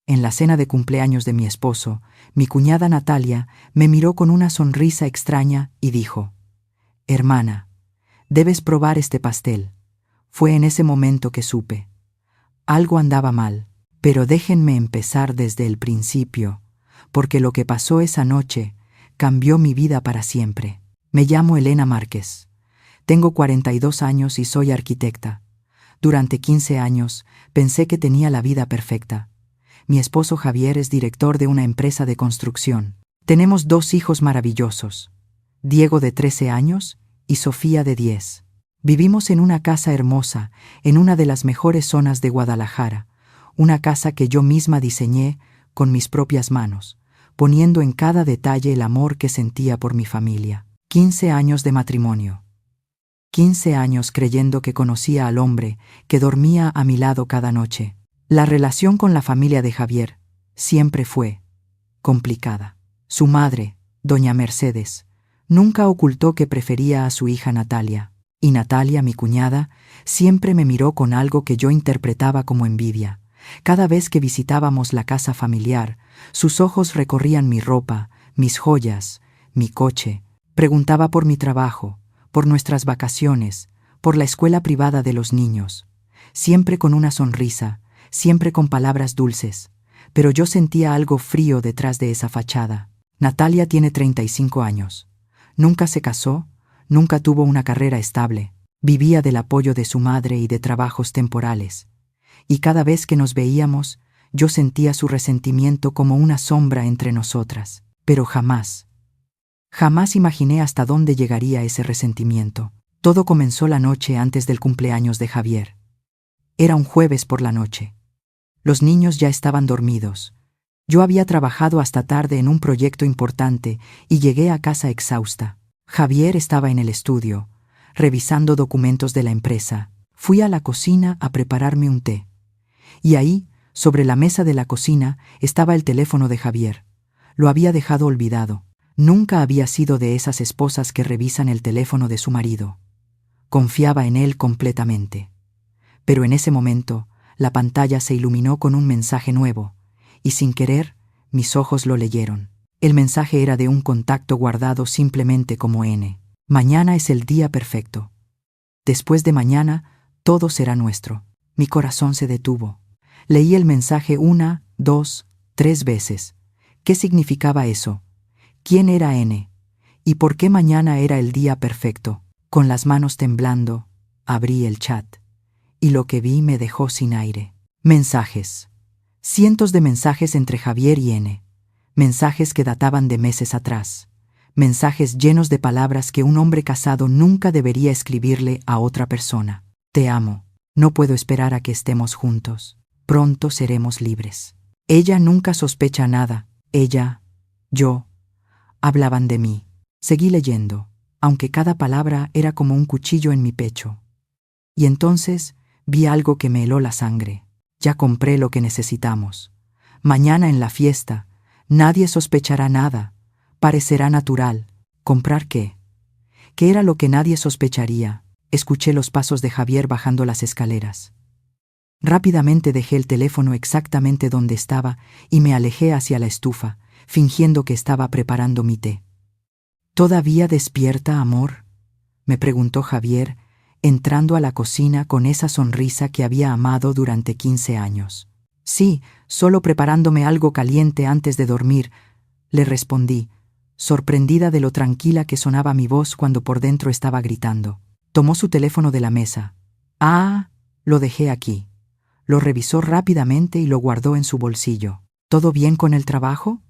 En la cena de cumpleaños de mi esposo, mi cuñada Natalia me miró con una sonrisa extraña y dijo: «Hermana, debes probar este pastel». Fue en ese momento que supe. Algo andaba mal, pero déjenme empezar desde el principio, porque lo que pasó esa noche cambió mi vida para siempre. Me llamo Elena Márquez. Tengo 42 años y soy arquitecta. Durante 15 años pensé que tenía la vida perfecta. Mi esposo Javier es director de una empresa de construcción. Tenemos 2 hijos maravillosos, Diego de 13 años y Sofía de 10. Vivimos en una casa hermosa, en una de las mejores zonas de Guadalajara, una casa que yo misma diseñé con mis propias manos, poniendo en cada detalle el amor que sentía por mi familia. 15 años de matrimonio. 15 años creyendo que conocía al hombre que dormía a mi lado cada noche. La relación con la familia de Javier siempre fue complicada. Su madre, doña Mercedes, nunca ocultó que prefería a su hija Natalia, y Natalia, mi cuñada, siempre me miró con algo que yo interpretaba como envidia. Cada vez que visitábamos la casa familiar, sus ojos recorrían mi ropa, mis joyas, mi coche. Preguntaba por mi trabajo, por nuestras vacaciones, por la escuela privada de los niños. Siempre con una sonrisa, siempre con palabras dulces, pero yo sentía algo frío detrás de esa fachada. Natalia tiene 35 años. Nunca se casó, nunca tuvo una carrera estable. Vivía del apoyo de su madre y de trabajos temporales. Y cada vez que nos veíamos, yo sentía su resentimiento como una sombra entre nosotras. Pero jamás imaginé hasta dónde llegaría ese resentimiento. Todo comenzó la noche antes del cumpleaños de Javier. Era un jueves por la noche. Los niños ya estaban dormidos. Yo había trabajado hasta tarde en un proyecto importante y llegué a casa exhausta. Javier estaba en el estudio, revisando documentos de la empresa. Fui a la cocina a prepararme un té. Y ahí, sobre la mesa de la cocina, estaba el teléfono de Javier. Lo había dejado olvidado. Nunca había sido de esas esposas que revisan el teléfono de su marido. Confiaba en él completamente. Pero en ese momento, la pantalla se iluminó con un mensaje nuevo, y sin querer, mis ojos lo leyeron. El mensaje era de un contacto guardado simplemente como N. Mañana es el día perfecto. Después de mañana, todo será nuestro. Mi corazón se detuvo. Leí el mensaje 1, 2, 3 veces. ¿Qué significaba eso? ¿Quién era N? ¿Y por qué mañana era el día perfecto? Con las manos temblando, abrí el chat. Y lo que vi me dejó sin aire. Mensajes. Cientos de mensajes entre Javier y N. Mensajes que databan de meses atrás. Mensajes llenos de palabras que un hombre casado nunca debería escribirle a otra persona. Te amo. No puedo esperar a que estemos juntos. Pronto seremos libres. Ella nunca sospecha nada. Ella, yo, hablaban de mí. Seguí leyendo, aunque cada palabra era como un cuchillo en mi pecho. Y entonces vi algo que me heló la sangre. Ya compré lo que necesitamos. Mañana en la fiesta, nadie sospechará nada. Parecerá natural. ¿Comprar qué? ¿Qué era lo que nadie sospecharía? Escuché los pasos de Javier bajando las escaleras. Rápidamente dejé el teléfono exactamente donde estaba y me alejé hacia la estufa, fingiendo que estaba preparando mi té. ¿Todavía despierta, amor?, me preguntó Javier, entrando a la cocina con esa sonrisa que había amado durante 15 años. Sí, solo preparándome algo caliente antes de dormir, le respondí, sorprendida de lo tranquila que sonaba mi voz cuando por dentro estaba gritando. Tomó su teléfono de la mesa. Ah, lo dejé aquí. Lo revisó rápidamente y lo guardó en su bolsillo. ¿Todo bien con el trabajo?,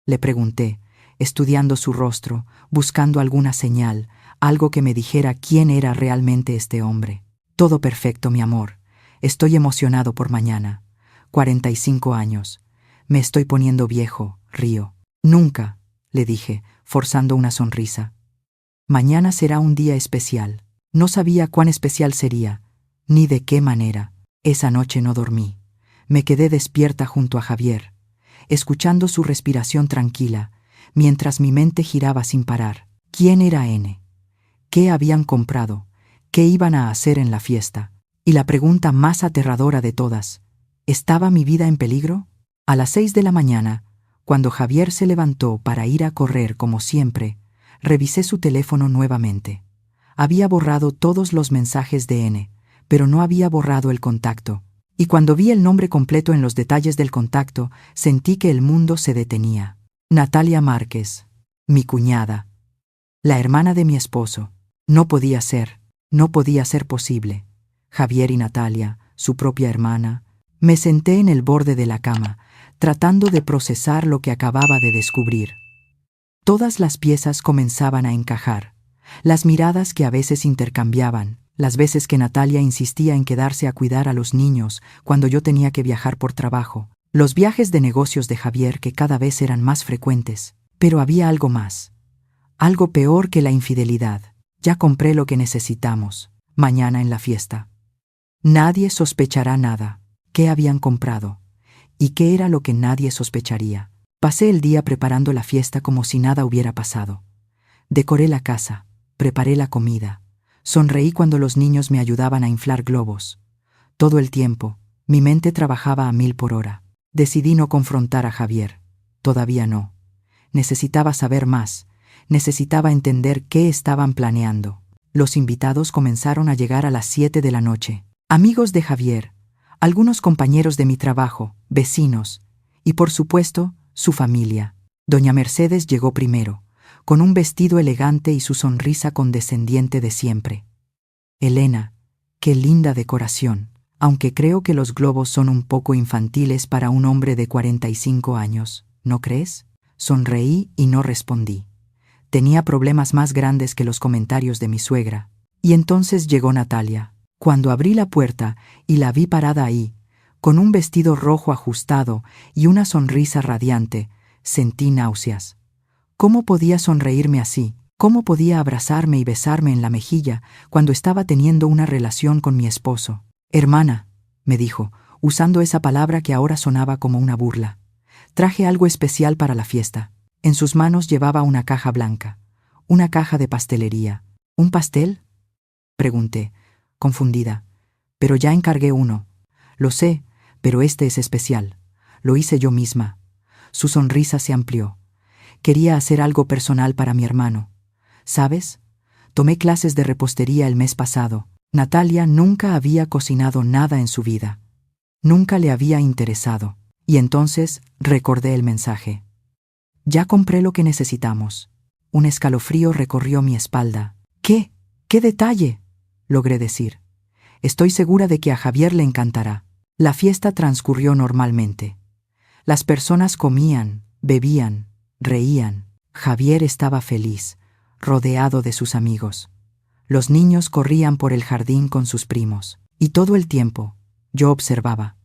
le pregunté, estudiando su rostro, buscando alguna señal, algo que me dijera quién era realmente este hombre. Todo perfecto, mi amor. Estoy emocionado por mañana. 45 años. Me estoy poniendo viejo, río. Nunca, le dije, forzando una sonrisa. Mañana será un día especial. No sabía cuán especial sería, ni de qué manera. Esa noche no dormí. Me quedé despierta junto a Javier, escuchando su respiración tranquila, mientras mi mente giraba sin parar. ¿Quién era N? ¿Qué habían comprado? ¿Qué iban a hacer en la fiesta? Y la pregunta más aterradora de todas, ¿estaba mi vida en peligro? A las 6 de la mañana, cuando Javier se levantó para ir a correr como siempre, revisé su teléfono nuevamente. Había borrado todos los mensajes de N, pero no había borrado el contacto. Y cuando vi el nombre completo en los detalles del contacto, sentí que el mundo se detenía. Natalia Márquez, mi cuñada, la hermana de mi esposo. No podía ser posible. Javier y Natalia, su propia hermana. Me senté en el borde de la cama, tratando de procesar lo que acababa de descubrir. Todas las piezas comenzaban a encajar. Las miradas que a veces intercambiaban, las veces que Natalia insistía en quedarse a cuidar a los niños cuando yo tenía que viajar por trabajo, los viajes de negocios de Javier que cada vez eran más frecuentes. Pero había algo más. Algo peor que la infidelidad. Ya compré lo que necesitamos. Mañana en la fiesta. Nadie sospechará nada. ¿Qué habían comprado? ¿Y qué era lo que nadie sospecharía? Pasé el día preparando la fiesta como si nada hubiera pasado. Decoré la casa, preparé la comida. Sonreí cuando los niños me ayudaban a inflar globos. Todo el tiempo, mi mente trabajaba a 1000 por hora. Decidí no confrontar a Javier. Todavía no. Necesitaba saber más. Necesitaba entender qué estaban planeando. Los invitados comenzaron a llegar a las 7 de la noche. Amigos de Javier, algunos compañeros de mi trabajo, vecinos, y por supuesto, su familia. Doña Mercedes llegó primero, con un vestido elegante y su sonrisa condescendiente de siempre. Elena, qué linda decoración, aunque creo que los globos son un poco infantiles para un hombre de 45 años, ¿no crees? Sonreí y no respondí. Tenía problemas más grandes que los comentarios de mi suegra. Y entonces llegó Natalia. Cuando abrí la puerta y la vi parada ahí, con un vestido rojo ajustado y una sonrisa radiante, sentí náuseas. ¿Cómo podía sonreírme así? ¿Cómo podía abrazarme y besarme en la mejilla cuando estaba teniendo una relación con mi esposo? Hermana, me dijo, usando esa palabra que ahora sonaba como una burla. Traje algo especial para la fiesta. En sus manos llevaba una caja blanca, una caja de pastelería. ¿Un pastel?, pregunté, confundida. Pero ya encargué uno. Lo sé, pero este es especial. Lo hice yo misma. Su sonrisa se amplió. Quería hacer algo personal para mi hermano. ¿Sabes? Tomé clases de repostería el mes pasado. Natalia nunca había cocinado nada en su vida. Nunca le había interesado. Y entonces recordé el mensaje. Ya compré lo que necesitamos. Un escalofrío recorrió mi espalda. ¿Qué? ¿Qué detalle?, logré decir. Estoy segura de que a Javier le encantará. La fiesta transcurrió normalmente. Las personas comían, bebían, reían. Javier estaba feliz, rodeado de sus amigos. Los niños corrían por el jardín con sus primos. Y todo el tiempo, yo observaba.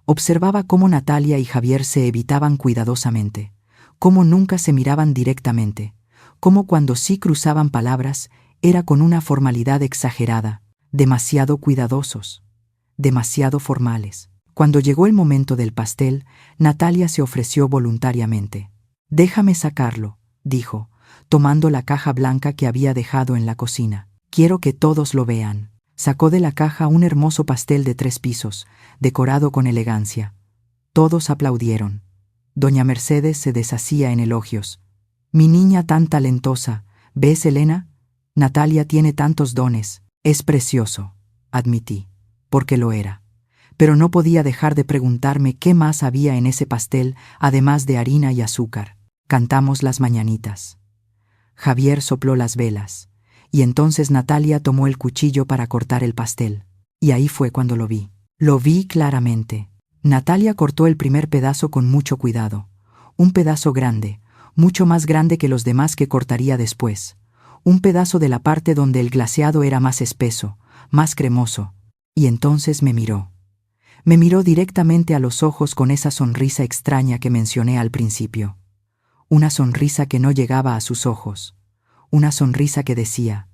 Observaba cómo Natalia y Javier se evitaban cuidadosamente, cómo nunca se miraban directamente, cómo cuando sí cruzaban palabras era con una formalidad exagerada, demasiado cuidadosos, demasiado formales. Cuando llegó el momento del pastel, Natalia se ofreció voluntariamente. «Déjame sacarlo», dijo, tomando la caja blanca que había dejado en la cocina. «Quiero que todos lo vean». Sacó de la caja un hermoso pastel de 3 pisos, decorado con elegancia. Todos aplaudieron. Doña Mercedes se deshacía en elogios. «Mi niña tan talentosa, ¿ves, Elena? Natalia tiene tantos dones». «Es precioso», admití, porque lo era. Pero no podía dejar de preguntarme qué más había en ese pastel, además de harina y azúcar. Cantamos las mañanitas. Javier sopló las velas, y entonces Natalia tomó el cuchillo para cortar el pastel. Y ahí fue cuando lo vi. Lo vi claramente. Natalia cortó el primer pedazo con mucho cuidado. Un pedazo grande, mucho más grande que los demás que cortaría después. Un pedazo de la parte donde el glaseado era más espeso, más cremoso. Y entonces me miró. Me miró directamente a los ojos con esa sonrisa extraña que mencioné al principio. Una sonrisa que no llegaba a sus ojos. Una sonrisa que decía: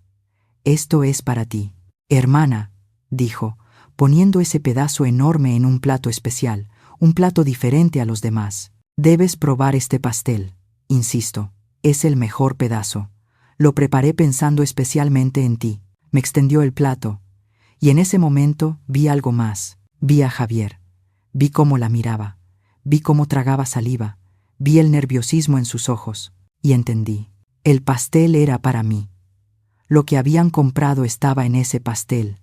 «Esto es para ti». «Hermana», dijo, poniendo ese pedazo enorme en un plato especial, un plato diferente a los demás. «Debes probar este pastel, insisto, es el mejor pedazo. Lo preparé pensando especialmente en ti». Me extendió el plato, y en ese momento vi algo más. Vi a Javier. Vi cómo la miraba. Vi cómo tragaba saliva, vi el nerviosismo en sus ojos, y entendí. El pastel era para mí. Lo que habían comprado estaba en ese pastel,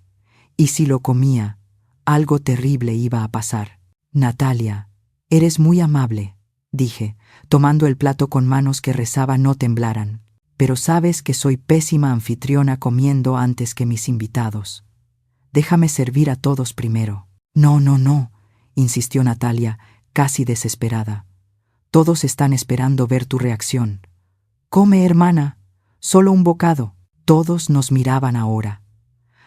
y si lo comía, algo terrible iba a pasar. Natalia, eres muy amable, dije, tomando el plato con manos que rezaba no temblaran, pero sabes que soy pésima anfitriona comiendo antes que mis invitados. Déjame servir a todos primero. No, no, no, insistió Natalia, casi desesperada. Todos están esperando ver tu reacción. Come, hermana, solo un bocado. Todos nos miraban ahora.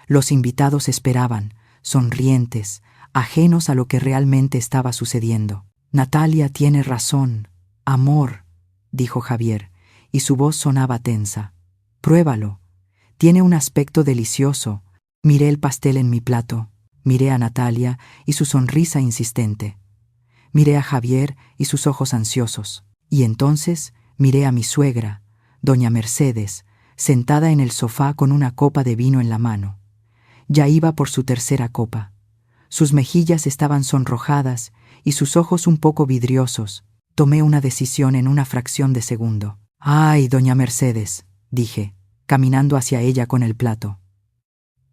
Los invitados esperaban, sonrientes, ajenos a lo que realmente estaba sucediendo. Natalia tiene razón. Amor, dijo Javier, y su voz sonaba tensa. Pruébalo. Tiene un aspecto delicioso. Miré el pastel en mi plato. Miré a Natalia y su sonrisa insistente. Miré a Javier y sus ojos ansiosos. Y entonces miré a mi suegra, doña Mercedes, sentada en el sofá con una copa de vino en la mano. Ya iba por su tercera copa. Sus mejillas estaban sonrojadas y sus ojos un poco vidriosos. Tomé una decisión en una fracción de segundo. «Ay, doña Mercedes», dije, caminando hacia ella con el plato.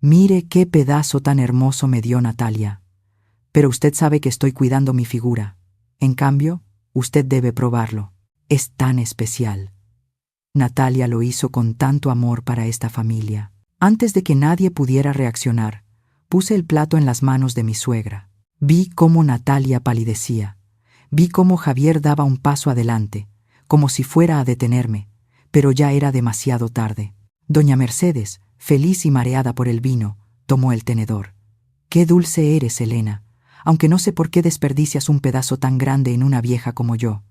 «Mire qué pedazo tan hermoso me dio Natalia. Pero usted sabe que estoy cuidando mi figura. En cambio, usted debe probarlo. Es tan especial». Natalia lo hizo con tanto amor para esta familia. Antes de que nadie pudiera reaccionar, puse el plato en las manos de mi suegra. Vi cómo Natalia palidecía. Vi cómo Javier daba un paso adelante, como si fuera a detenerme, pero ya era demasiado tarde. Doña Mercedes, feliz y mareada por el vino, tomó el tenedor. «Qué dulce eres, Elena, aunque no sé por qué desperdicias un pedazo tan grande en una vieja como yo».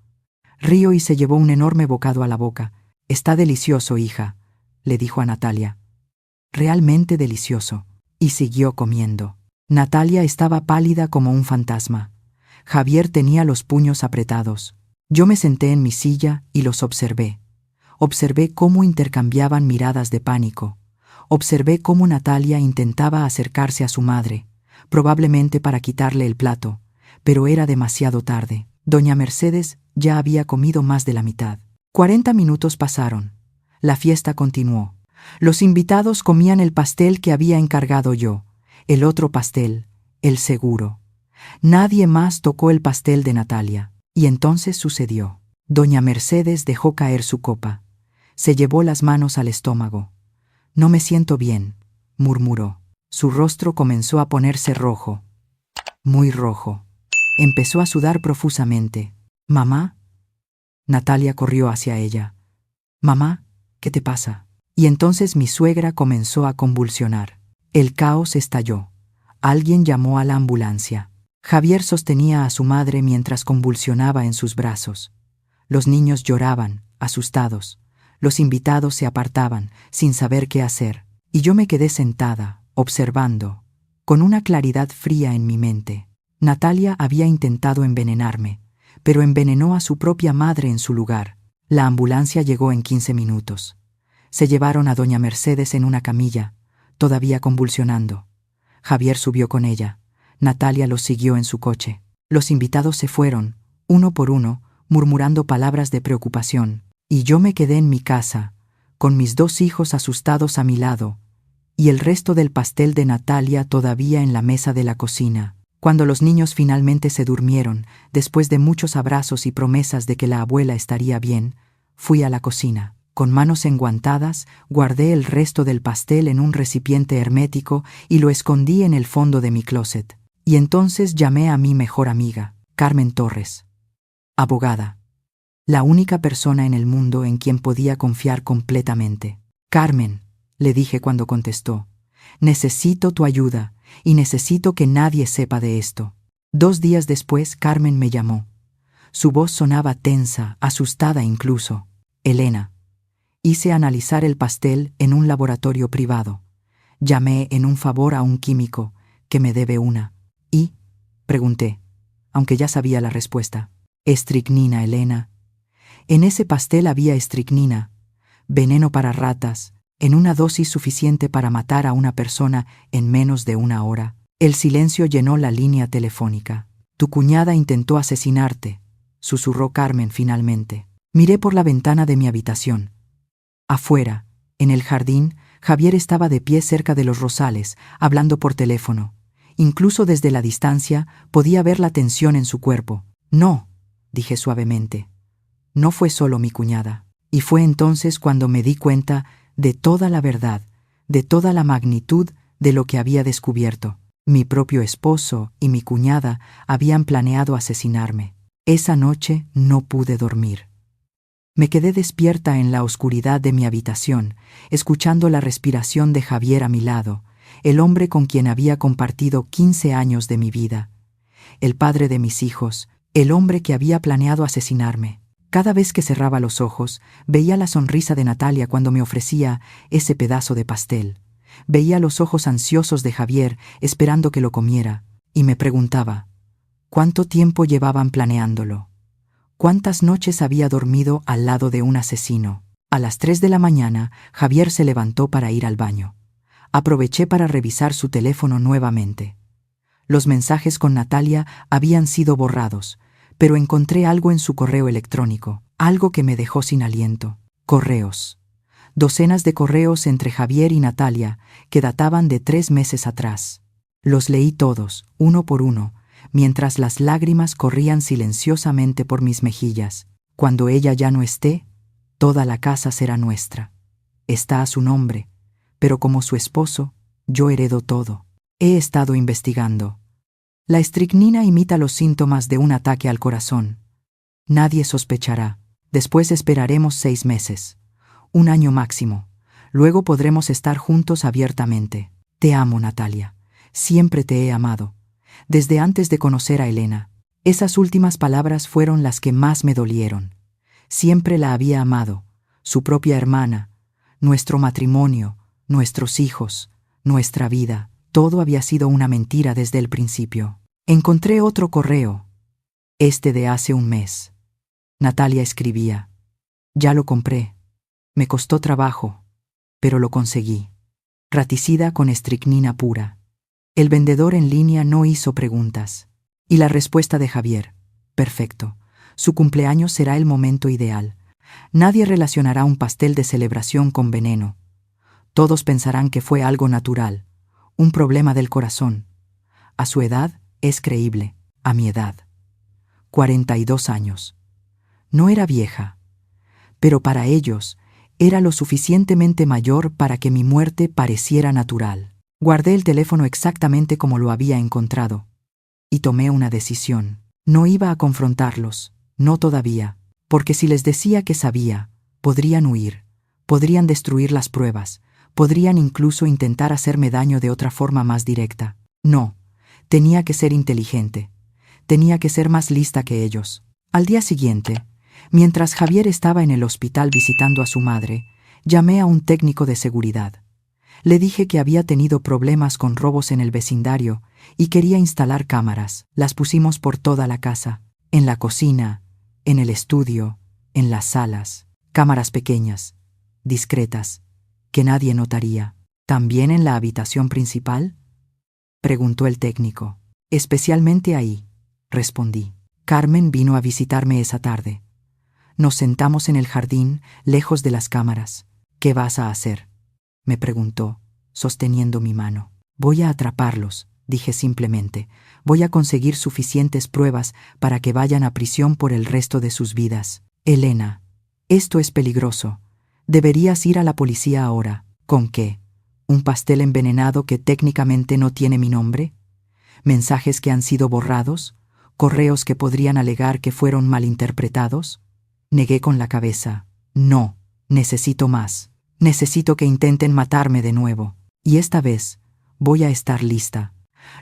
Rió y se llevó un enorme bocado a la boca. «Está delicioso, hija», le dijo a Natalia. «Realmente delicioso». Y siguió comiendo. Natalia estaba pálida como un fantasma. Javier tenía los puños apretados. Yo me senté en mi silla y los observé. Observé cómo intercambiaban miradas de pánico. Observé cómo Natalia intentaba acercarse a su madre, probablemente para quitarle el plato, pero era demasiado tarde. Doña Mercedes ya había comido más de la mitad. 40 minutos pasaron. La fiesta continuó. Los invitados comían el pastel que había encargado yo, el otro pastel, el seguro. Nadie más tocó el pastel de Natalia. Y entonces sucedió. Doña Mercedes dejó caer su copa. Se llevó las manos al estómago. «No me siento bien», murmuró. Su rostro comenzó a ponerse rojo. Muy rojo. Empezó a sudar profusamente. «¿Mamá?» Natalia corrió hacia ella. «Mamá, ¿qué te pasa?» Y entonces mi suegra comenzó a convulsionar. El caos estalló. Alguien llamó a la ambulancia. Javier sostenía a su madre mientras convulsionaba en sus brazos. Los niños lloraban, asustados. Los invitados se apartaban, sin saber qué hacer. Y yo me quedé sentada, observando, con una claridad fría en mi mente. Natalia había intentado envenenarme, pero envenenó a su propia madre en su lugar. La ambulancia llegó en 15 minutos. Se llevaron a doña Mercedes en una camilla, todavía convulsionando. Javier subió con ella. Natalia los siguió en su coche. Los invitados se fueron, uno por uno, murmurando palabras de preocupación, y yo me quedé en mi casa, con mis 2 hijos asustados a mi lado, y el resto del pastel de Natalia todavía en la mesa de la cocina. Cuando los niños finalmente se durmieron, después de muchos abrazos y promesas de que la abuela estaría bien, fui a la cocina. Con manos enguantadas, guardé el resto del pastel en un recipiente hermético y lo escondí en el fondo de mi closet. Y entonces llamé a mi mejor amiga, Carmen Torres, abogada, la única persona en el mundo en quien podía confiar completamente. «Carmen», le dije cuando contestó, «necesito tu ayuda y necesito que nadie sepa de esto». 2 días después, Carmen me llamó. Su voz sonaba tensa, asustada incluso. «Elena, hice analizar el pastel en un laboratorio privado. Llamé en un favor a un químico que me debe una». «¿Y?», pregunté, aunque ya sabía la respuesta. «Estricnina, Elena. En ese pastel había estricnina, veneno para ratas, en una dosis suficiente para matar a una persona en menos de 1 hora». El silencio llenó la línea telefónica. Tu cuñada intentó asesinarte, susurró Carmen finalmente. Miré por la ventana de mi habitación. Afuera, en el jardín, Javier estaba de pie cerca de los rosales, hablando por teléfono. Incluso desde la distancia podía ver la tensión en su cuerpo. No, dije suavemente. No fue solo mi cuñada. Y fue entonces cuando me di cuenta de toda la verdad, de toda la magnitud de lo que había descubierto. Mi propio esposo y mi cuñada habían planeado asesinarme. Esa noche no pude dormir. Me quedé despierta en la oscuridad de mi habitación, escuchando la respiración de Javier a mi lado, el hombre con quien había compartido 15 años de mi vida, el padre de mis hijos, el hombre que había planeado asesinarme. Cada vez que cerraba los ojos, veía la sonrisa de Natalia cuando me ofrecía ese pedazo de pastel. Veía los ojos ansiosos de Javier esperando que lo comiera, y me preguntaba, ¿cuánto tiempo llevaban planeándolo? ¿Cuántas noches había dormido al lado de un asesino? A las 3 de la mañana, Javier se levantó para ir al baño. Aproveché para revisar su teléfono nuevamente. Los mensajes con Natalia habían sido borrados, pero encontré algo en su correo electrónico, algo que me dejó sin aliento. Correos. Docenas de correos entre Javier y Natalia, que databan de 3 meses atrás. Los leí todos, uno por uno, mientras las lágrimas corrían silenciosamente por mis mejillas. Cuando ella ya no esté, toda la casa será nuestra. Está a su nombre, pero como su esposo, yo heredo todo. He estado investigando. La estricnina imita los síntomas de un ataque al corazón. Nadie sospechará. Después esperaremos 6 meses. 1 año máximo. Luego podremos estar juntos abiertamente. Te amo, Natalia. Siempre te he amado. Desde antes de conocer a Elena. Esas últimas palabras fueron las que más me dolieron. Siempre la había amado, su propia hermana, nuestro matrimonio, nuestros hijos, nuestra vida. Todo había sido una mentira desde el principio. Encontré otro correo, este de hace 1 mes. Natalia escribía, ya lo compré. Me costó trabajo, pero lo conseguí. Raticida con estricnina pura. El vendedor en línea no hizo preguntas. Y la respuesta de Javier, perfecto. Su cumpleaños será el momento ideal. Nadie relacionará un pastel de celebración con veneno. Todos pensarán que fue algo natural, un problema del corazón. A su edad es creíble, a mi edad. 42 años. No era vieja, pero para ellos era lo suficientemente mayor para que mi muerte pareciera natural. Guardé el teléfono exactamente como lo había encontrado, y tomé una decisión. No iba a confrontarlos, no todavía, porque si les decía que sabía, podrían huir, podrían destruir las pruebas, podrían incluso intentar hacerme daño de otra forma más directa. No, tenía que ser inteligente, tenía que ser más lista que ellos. Al día siguiente, mientras Javier estaba en el hospital visitando a su madre, llamé a un técnico de seguridad. Le dije que había tenido problemas con robos en el vecindario y quería instalar cámaras. Las pusimos por toda la casa, en la cocina, en el estudio, en las salas. Cámaras pequeñas, discretas, que nadie notaría. ¿También en la habitación principal?, preguntó el técnico. Especialmente ahí, respondí. Carmen vino a visitarme esa tarde. Nos sentamos en el jardín, lejos de las cámaras. ¿Qué vas a hacer?, me preguntó, sosteniendo mi mano. Voy a atraparlos, dije simplemente. Voy a conseguir suficientes pruebas para que vayan a prisión por el resto de sus vidas. Elena, esto es peligroso. Deberías ir a la policía ahora. ¿Con qué? ¿Un pastel envenenado que técnicamente no tiene mi nombre? ¿Mensajes que han sido borrados? ¿Correos que podrían alegar que fueron malinterpretados? Negué con la cabeza. No, necesito más. Necesito que intenten matarme de nuevo. Y esta vez voy a estar lista.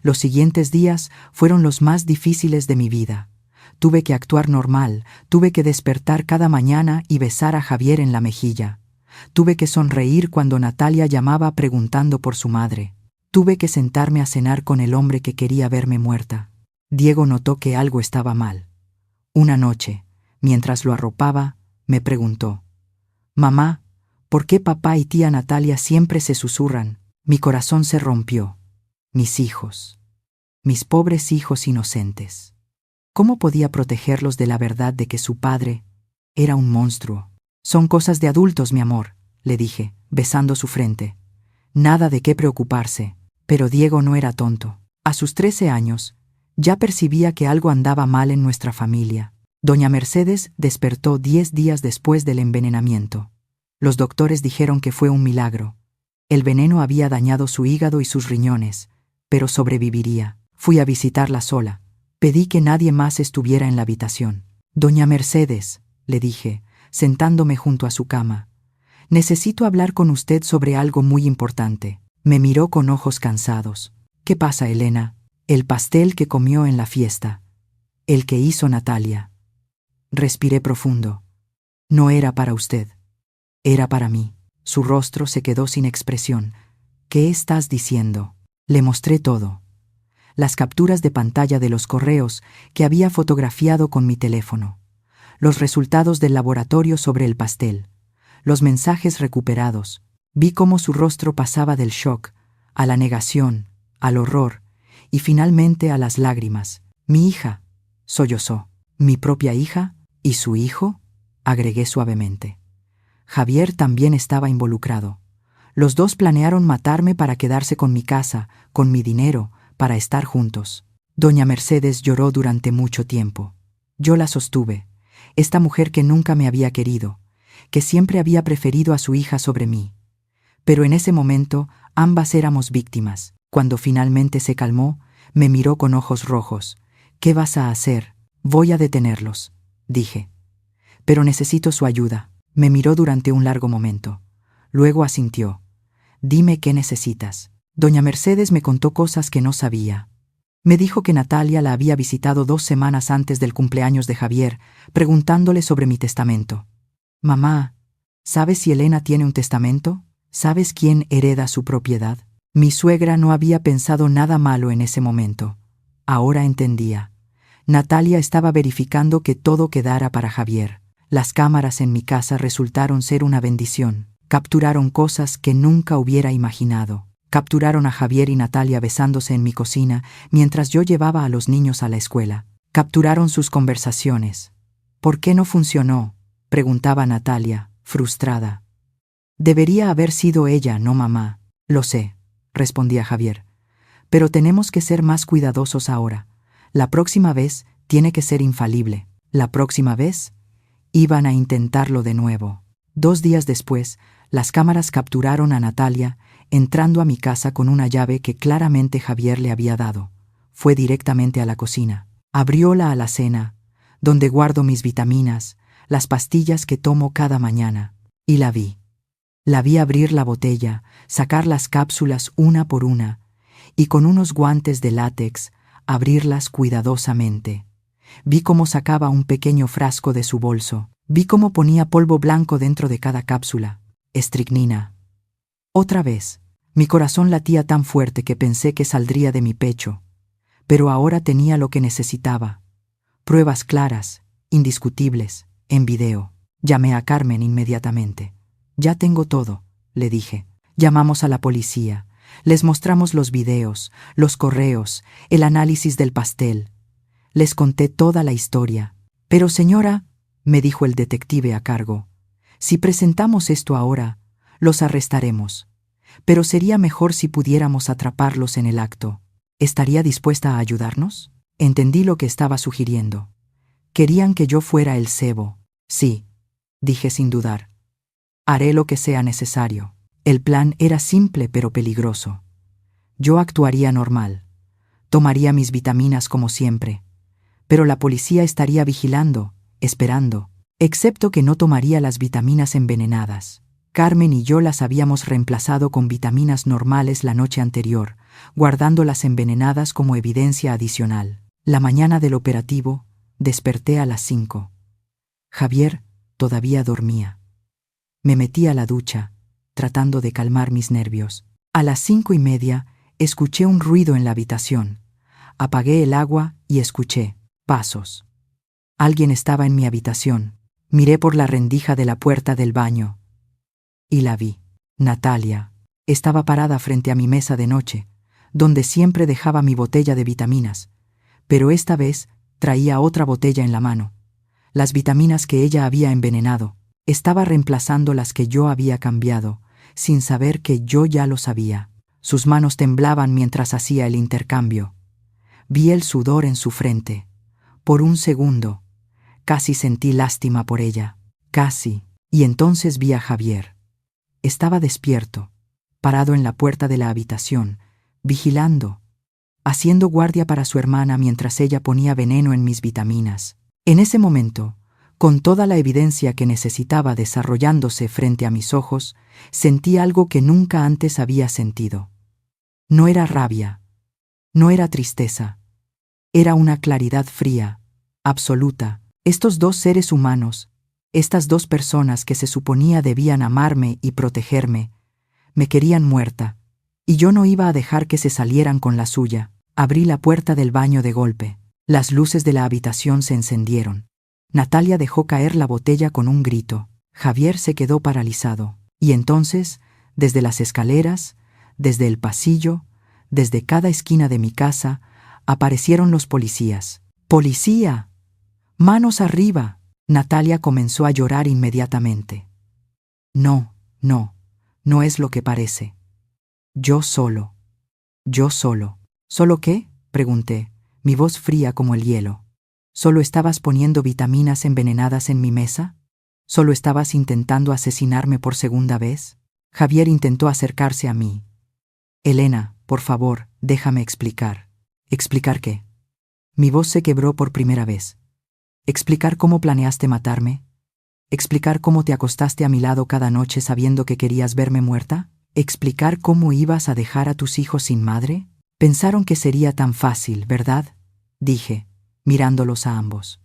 Los siguientes días fueron los más difíciles de mi vida. Tuve que actuar normal, tuve que despertar cada mañana y besar a Javier en la mejilla. Tuve que sonreír cuando Natalia llamaba preguntando por su madre. Tuve que sentarme a cenar con el hombre que quería verme muerta. Diego notó que algo estaba mal. Una noche, mientras lo arropaba, me preguntó: «Mamá, ¿por qué papá y tía Natalia siempre se susurran?» Mi corazón se rompió. Mis hijos. Mis pobres hijos inocentes. ¿Cómo podía protegerlos de la verdad de que su padre era un monstruo? Son cosas de adultos, mi amor, le dije, besando su frente. Nada de qué preocuparse. Pero Diego no era tonto. A sus 13 años, ya percibía que algo andaba mal en nuestra familia. Doña Mercedes despertó 10 días después del envenenamiento. Los doctores dijeron que fue un milagro. El veneno había dañado su hígado y sus riñones, pero sobreviviría. Fui a visitarla sola. Pedí que nadie más estuviera en la habitación. Doña Mercedes, le dije, sentándome junto a su cama, necesito hablar con usted sobre algo muy importante. Me miró con ojos cansados. ¿Qué pasa, Elena? El pastel que comió en la fiesta. El que hizo Natalia. Respiré profundo. No era para usted. Era para mí. Su rostro se quedó sin expresión. ¿Qué estás diciendo? Le mostré todo. Las capturas de pantalla de los correos que había fotografiado con mi teléfono. Los resultados del laboratorio sobre el pastel. Los mensajes recuperados. Vi cómo su rostro pasaba del shock, a la negación, al horror, y finalmente a las lágrimas. Mi hija, sollozó. Mi propia hija y su hijo, agregué suavemente. Javier también estaba involucrado. Los dos planearon matarme para quedarse con mi casa, con mi dinero, para estar juntos. Doña Mercedes lloró durante mucho tiempo. Yo la sostuve. Esta mujer que nunca me había querido, que siempre había preferido a su hija sobre mí. Pero en ese momento ambas éramos víctimas. Cuando finalmente se calmó, me miró con ojos rojos. ¿Qué vas a hacer? Voy a detenerlos, dije. Pero necesito su ayuda. Me miró durante un largo momento. Luego asintió. Dime qué necesitas. Doña Mercedes me contó cosas que no sabía. Me dijo que Natalia la había visitado 2 semanas antes del cumpleaños de Javier, preguntándole sobre mi testamento. Mamá, ¿sabes si Elena tiene un testamento? ¿Sabes quién hereda su propiedad? Mi suegra no había pensado nada malo en ese momento. Ahora entendía. Natalia estaba verificando que todo quedara para Javier. Las cámaras en mi casa resultaron ser una bendición. Capturaron cosas que nunca hubiera imaginado. Capturaron a Javier y Natalia besándose en mi cocina mientras yo llevaba a los niños a la escuela. Capturaron sus conversaciones. ¿Por qué no funcionó?, preguntaba Natalia, frustrada. Debería haber sido ella, no mamá. Lo sé, respondía Javier. Pero tenemos que ser más cuidadosos ahora. La próxima vez tiene que ser infalible. La próxima vez iban a intentarlo de nuevo. 2 días después, las cámaras capturaron a Natalia entrando a mi casa con una llave que claramente Javier le había dado. Fue directamente a la cocina. Abrió la alacena, donde guardo mis vitaminas, las pastillas que tomo cada mañana, y la vi. La vi abrir la botella, sacar las cápsulas una por una, y con unos guantes de látex, abrirlas cuidadosamente. Vi cómo sacaba un pequeño frasco de su bolso. Vi cómo ponía polvo blanco dentro de cada cápsula. Estricnina. Otra vez. Mi corazón latía tan fuerte que pensé que saldría de mi pecho. Pero ahora tenía lo que necesitaba. Pruebas claras, indiscutibles, en video. Llamé a Carmen inmediatamente. Ya tengo todo, le dije. Llamamos a la policía. Les mostramos los videos, los correos, el análisis del pastel. Les conté toda la historia. Pero señora, me dijo el detective a cargo, si presentamos esto ahora, los arrestaremos. Pero sería mejor si pudiéramos atraparlos en el acto. ¿Estaría dispuesta a ayudarnos? Entendí lo que estaba sugiriendo. Querían que yo fuera el cebo. Sí, dije sin dudar. Haré lo que sea necesario. El plan era simple pero peligroso. Yo actuaría normal. Tomaría mis vitaminas como siempre. Pero la policía estaría vigilando, esperando, excepto que no tomaría las vitaminas envenenadas. Carmen y yo las habíamos reemplazado con vitaminas normales la noche anterior, guardando las envenenadas como evidencia adicional. La mañana del operativo, desperté a las 5. Javier todavía dormía. Me metí a la ducha, tratando de calmar mis nervios. A las 5:30, escuché un ruido en la habitación. Apagué el agua y escuché pasos. Alguien estaba en mi habitación. Miré por la rendija de la puerta del baño. Y la vi. Natalia. Estaba parada frente a mi mesa de noche, donde siempre dejaba mi botella de vitaminas, pero esta vez traía otra botella en la mano. Las vitaminas que ella había envenenado. Estaba reemplazando las que yo había cambiado, sin saber que yo ya lo sabía. Sus manos temblaban mientras hacía el intercambio. Vi el sudor en su frente. Por un segundo, casi sentí lástima por ella. Casi. Y entonces vi a Javier. Estaba despierto, parado en la puerta de la habitación, vigilando, haciendo guardia para su hermana mientras ella ponía veneno en mis vitaminas. En ese momento, con toda la evidencia que necesitaba desarrollándose frente a mis ojos, sentí algo que nunca antes había sentido. No era rabia, no era tristeza, era una claridad fría, absoluta. Estos dos seres humanos, estas dos personas que se suponía debían amarme y protegerme, me querían muerta, y yo no iba a dejar que se salieran con la suya. Abrí la puerta del baño de golpe. Las luces de la habitación se encendieron. Natalia dejó caer la botella con un grito. Javier se quedó paralizado. Y entonces, desde las escaleras, desde el pasillo, desde cada esquina de mi casa, aparecieron los policías. ¡Policía! ¡Manos arriba! Natalia comenzó a llorar inmediatamente. No, no, no es lo que parece. Yo solo. ¿Solo qué? Pregunté, mi voz fría como el hielo. ¿Solo estabas poniendo vitaminas envenenadas en mi mesa? ¿Solo estabas intentando asesinarme por segunda vez? Javier intentó acercarse a mí. Elena, por favor, déjame explicar. ¿Explicar qué? Mi voz se quebró por primera vez. ¿Explicar cómo planeaste matarme? ¿Explicar cómo te acostaste a mi lado cada noche sabiendo que querías verme muerta? ¿Explicar cómo ibas a dejar a tus hijos sin madre? Pensaron que sería tan fácil, ¿verdad? Dije, mirándolos a ambos.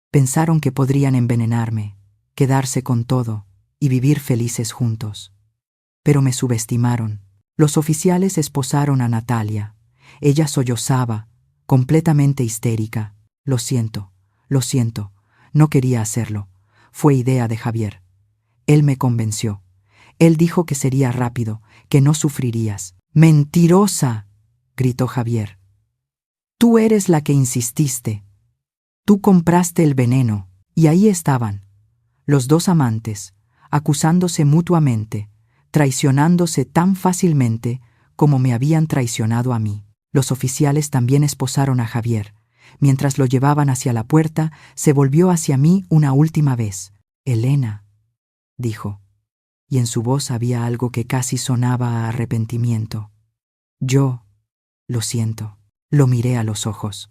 Pensaron que podrían envenenarme, quedarse con todo y vivir felices juntos. Pero me subestimaron. Los oficiales esposaron a Natalia. Ella sollozaba, completamente histérica. Lo siento, no quería hacerlo. Fue idea de Javier. Él me convenció. Él dijo que sería rápido, que no sufrirías. ¡Mentirosa!, gritó Javier. Tú eres la que insististe. Tú compraste el veneno, y ahí estaban, los dos amantes, acusándose mutuamente, traicionándose tan fácilmente como me habían traicionado a mí. Los oficiales también esposaron a Javier. Mientras lo llevaban hacia la puerta, se volvió hacia mí una última vez. Elena, dijo, y en su voz había algo que casi sonaba a arrepentimiento. Yo, lo siento. Lo miré a los ojos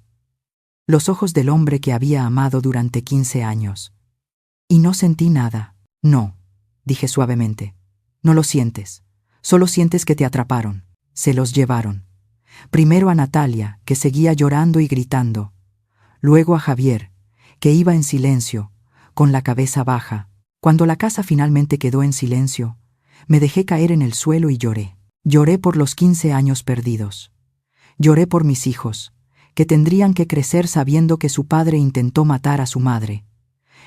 del hombre que había amado durante 15 años. Y no sentí nada. No, dije suavemente. No lo sientes. Solo sientes que te atraparon. Se los llevaron. Primero a Natalia, que seguía llorando y gritando. Luego a Javier, que iba en silencio, con la cabeza baja. Cuando la casa finalmente quedó en silencio, me dejé caer en el suelo y lloré. Lloré por los 15 años perdidos. Lloré por mis hijos, que tendrían que crecer sabiendo que su padre intentó matar a su madre.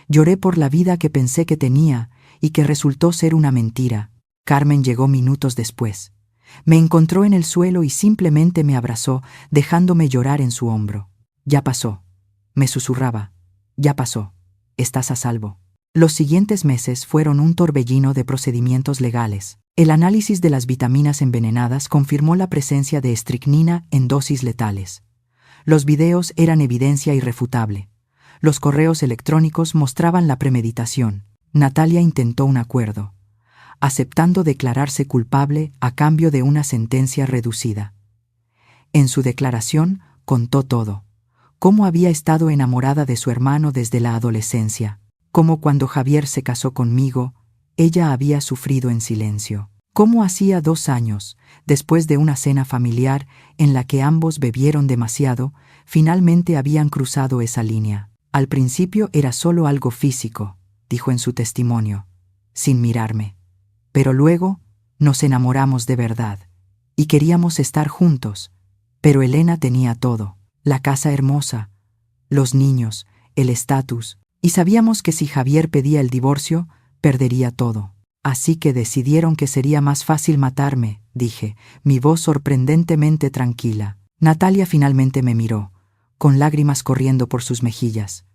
Lloré por la vida que pensé que tenía y que resultó ser una mentira. Carmen llegó minutos después. Me encontró en el suelo y simplemente me abrazó, dejándome llorar en su hombro. Ya pasó, me susurraba. Ya pasó, estás a salvo. Los siguientes meses fueron un torbellino de procedimientos legales. El análisis de las vitaminas envenenadas confirmó la presencia de estricnina en dosis letales. Los videos eran evidencia irrefutable. Los correos electrónicos mostraban la premeditación. Natalia intentó un acuerdo, aceptando declararse culpable a cambio de una sentencia reducida. En su declaración contó todo: cómo había estado enamorada de su hermano desde la adolescencia, cómo cuando Javier se casó conmigo, ella había sufrido en silencio, cómo hacía 2 años, después de una cena familiar en la que ambos bebieron demasiado, finalmente habían cruzado esa línea. Al principio era solo algo físico, dijo en su testimonio, sin mirarme. Pero luego nos enamoramos de verdad y queríamos estar juntos. Pero Elena tenía todo: la casa hermosa, los niños, el estatus, y sabíamos que si Javier pedía el divorcio, perdería todo. Así que decidieron que sería más fácil matarme, dije, mi voz sorprendentemente tranquila. Natalia finalmente me miró, con lágrimas corriendo por sus mejillas.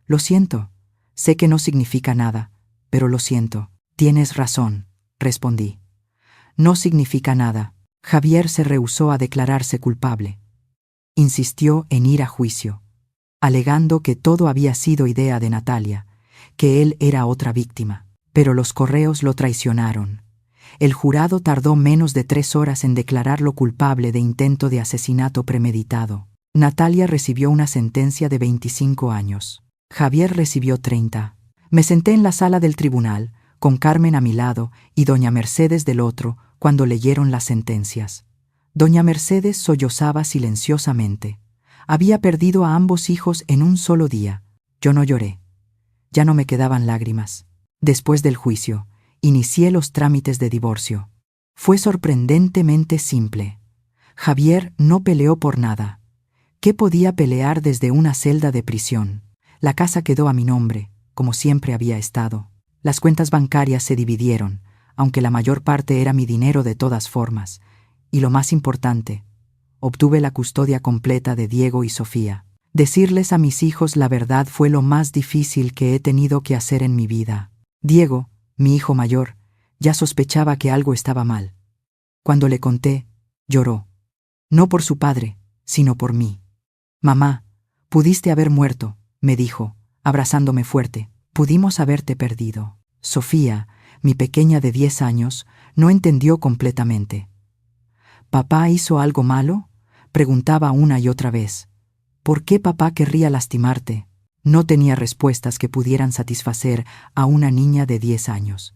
Lo siento. Sé que no significa nada, pero lo siento. Tienes razón, respondí. No significa nada. Javier se rehusó a declararse culpable. Insistió en ir a juicio, alegando que todo había sido idea de Natalia, que él era otra víctima. Pero los correos lo traicionaron. El jurado tardó menos de 3 horas en declararlo culpable de intento de asesinato premeditado. Natalia recibió una sentencia de 25 años. Javier recibió 30. Me senté en la sala del tribunal, con Carmen a mi lado y doña Mercedes del otro, cuando leyeron las sentencias. Doña Mercedes sollozaba silenciosamente. Había perdido a ambos hijos en un solo día. Yo no lloré. Ya no me quedaban lágrimas. Después del juicio, inicié los trámites de divorcio. Fue sorprendentemente simple. Javier no peleó por nada. ¿Qué podía pelear desde una celda de prisión? La casa quedó a mi nombre, como siempre había estado. Las cuentas bancarias se dividieron, aunque la mayor parte era mi dinero de todas formas. Y lo más importante, obtuve la custodia completa de Diego y Sofía. Decirles a mis hijos la verdad fue lo más difícil que he tenido que hacer en mi vida. Diego, mi hijo mayor, ya sospechaba que algo estaba mal. Cuando le conté, lloró. No por su padre, sino por mí. Mamá, pudiste haber muerto, me dijo, abrazándome fuerte. Pudimos haberte perdido. Sofía, mi pequeña de 10 años, no entendió completamente. ¿Papá hizo algo malo?, preguntaba una y otra vez. ¿Por qué papá querría lastimarte? No tenía respuestas que pudieran satisfacer a una niña de 10 años.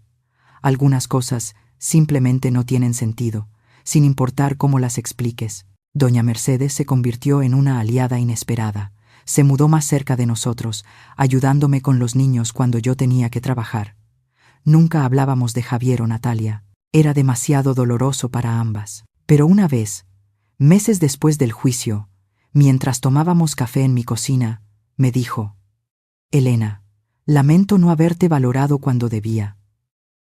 Algunas cosas simplemente no tienen sentido, sin importar cómo las expliques. Doña Mercedes se convirtió en una aliada inesperada. Se mudó más cerca de nosotros, ayudándome con los niños cuando yo tenía que trabajar. Nunca hablábamos de Javier o Natalia. Era demasiado doloroso para ambas. Pero una vez, meses después del juicio, mientras tomábamos café en mi cocina, me dijo: Elena, lamento no haberte valorado cuando debía.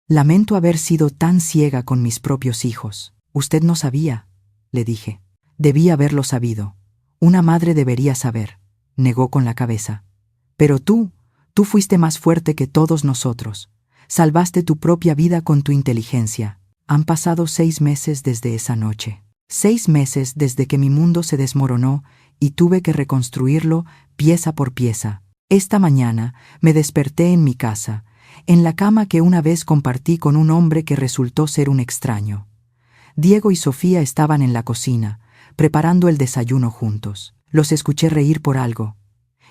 Lamento haber sido tan ciega con mis propios hijos. Usted no sabía, le dije. Debía haberlo sabido. Una madre debería saber, negó con la cabeza. Pero tú fuiste más fuerte que todos nosotros. Salvaste tu propia vida con tu inteligencia. Han pasado 6 meses desde esa noche. 6 meses desde que mi mundo se desmoronó y tuve que reconstruirlo pieza por pieza. Esta mañana me desperté en mi casa, en la cama que una vez compartí con un hombre que resultó ser un extraño. Diego y Sofía estaban en la cocina, preparando el desayuno juntos. Los escuché reír por algo,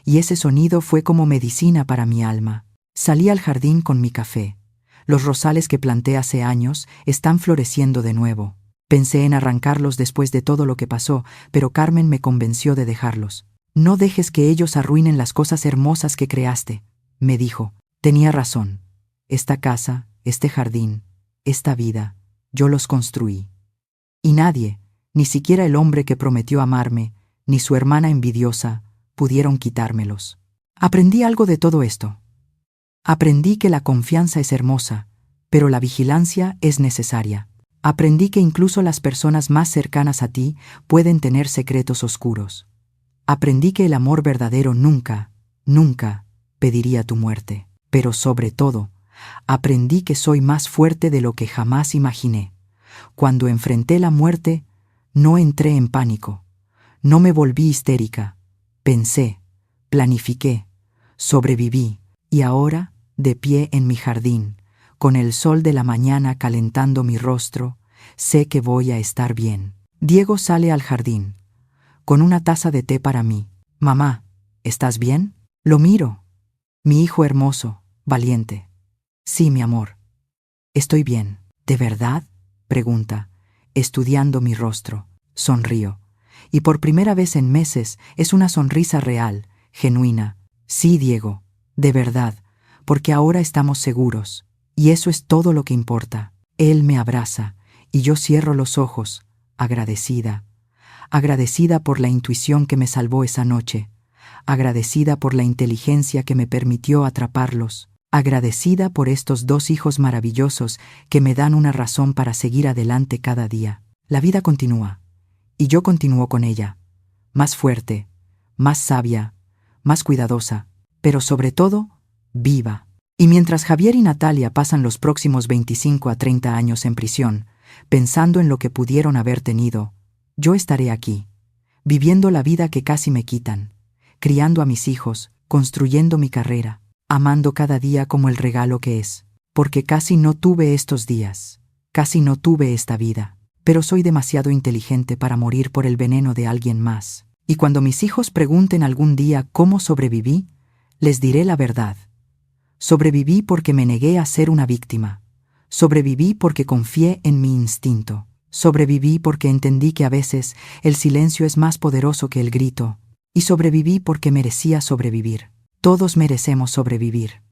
y ese sonido fue como medicina para mi alma. Salí al jardín con mi café. Los rosales que planté hace años están floreciendo de nuevo. Pensé en arrancarlos después de todo lo que pasó, pero Carmen me convenció de dejarlos. No dejes que ellos arruinen las cosas hermosas que creaste, me dijo. Tenía razón. Esta casa, este jardín, esta vida, yo los construí. Y nadie, ni siquiera el hombre que prometió amarme, ni su hermana envidiosa, pudieron quitármelos. Aprendí algo de todo esto. Aprendí que la confianza es hermosa, pero la vigilancia es necesaria. Aprendí que incluso las personas más cercanas a ti pueden tener secretos oscuros. Aprendí que el amor verdadero nunca, nunca pediría tu muerte. Pero sobre todo, aprendí que soy más fuerte de lo que jamás imaginé. Cuando enfrenté la muerte, no entré en pánico. No me volví histérica. Pensé, planifiqué, sobreviví, y ahora, de pie en mi jardín, con el sol de la mañana calentando mi rostro, sé que voy a estar bien. Diego sale al jardín, con una taza de té para mí. Mamá, ¿estás bien? Lo miro. Mi hijo hermoso, valiente. Sí, mi amor. Estoy bien. ¿De verdad?, pregunta, estudiando mi rostro. Sonrío. Y por primera vez en meses es una sonrisa real, genuina. Sí, Diego, de verdad, porque ahora estamos seguros. Y eso es todo lo que importa. Él me abraza, y yo cierro los ojos, agradecida. Agradecida por la intuición que me salvó esa noche. Agradecida por la inteligencia que me permitió atraparlos. Agradecida por estos 2 hijos maravillosos que me dan una razón para seguir adelante cada día. La vida continúa, y yo continúo con ella. Más fuerte, más sabia, más cuidadosa, pero sobre todo, viva. Y mientras Javier y Natalia pasan los próximos 25 a 30 años en prisión, pensando en lo que pudieron haber tenido, yo estaré aquí, viviendo la vida que casi me quitan, criando a mis hijos, construyendo mi carrera, amando cada día como el regalo que es, porque casi no tuve estos días, casi no tuve esta vida, pero soy demasiado inteligente para morir por el veneno de alguien más. Y cuando mis hijos pregunten algún día cómo sobreviví, les diré la verdad. Sobreviví porque me negué a ser una víctima. Sobreviví porque confié en mi instinto. Sobreviví porque entendí que a veces el silencio es más poderoso que el grito. Y sobreviví porque merecía sobrevivir. Todos merecemos sobrevivir.